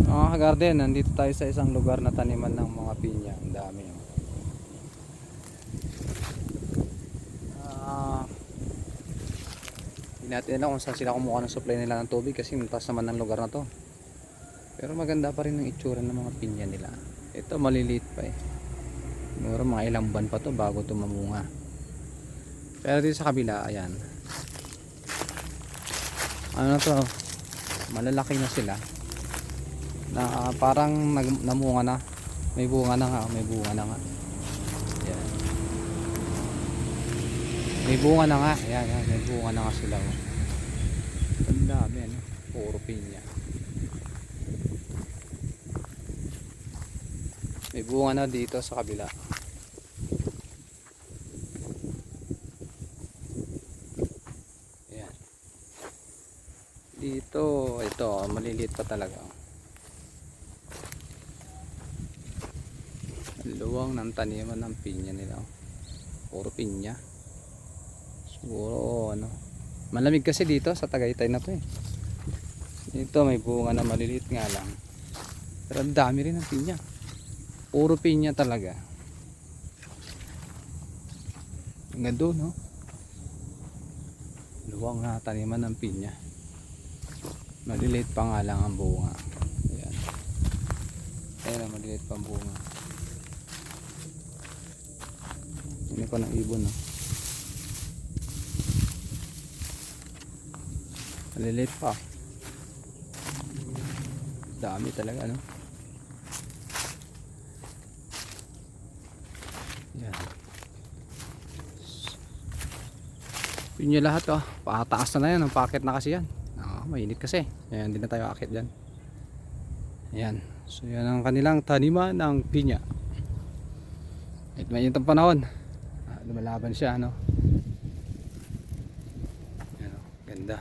Mga ka-garden, nandito tayo sa isang lugar na taniman ng mga pinya. Ang dami. Oh. Ah, hindi natin alam kung saan sila kumuha ng supply nila ng tubig kasi mataas naman ng lugar na to. Pero maganda pa rin ang itsura ng mga pinya nila. Ito maliliit pa eh. Siguro mga ilang buwan pa to bago ito mamunga. Pero dito sa kabila, ayan. Ano na to? Malalaki na sila. Na parang namunga na. May bunga na nga, may bunga na nga. Ayan. May bunga na nga. Ayan, ayan, may bunga na nga sila. Oh. Ang dami, ano? Puro pinya. May bunga na dito sa kabila. Ayan. Dito, ito, maliliit pa talaga. Luwang ng taniman ng pinya nila. Puro pinya. Siguro ano. Malamig kasi dito sa Tagaytay na to eh. Dito may bunga na maliliit nga lang. Pero ang dami rin ng pinya. Puro pinya talaga. Hanggang doon no. Luwang na taniman ng pinya. Maliliit pa nga lang ang bunga. Ayan. Ayan, maliliit pa ang bunga. Ano pa ng ibon no. Maliliit pa. Dami talaga no. Yan. Pinya lahat oh. Pataas na yan. Ang packet na kasi yan. Mainit kasi. Ayan, hindi na tayo akit dyan. Ayan. So yan ang kanilang taniman ng pinya. At mainit ang panahon. Lumalaban siya ano. Ayan, oh, ganda.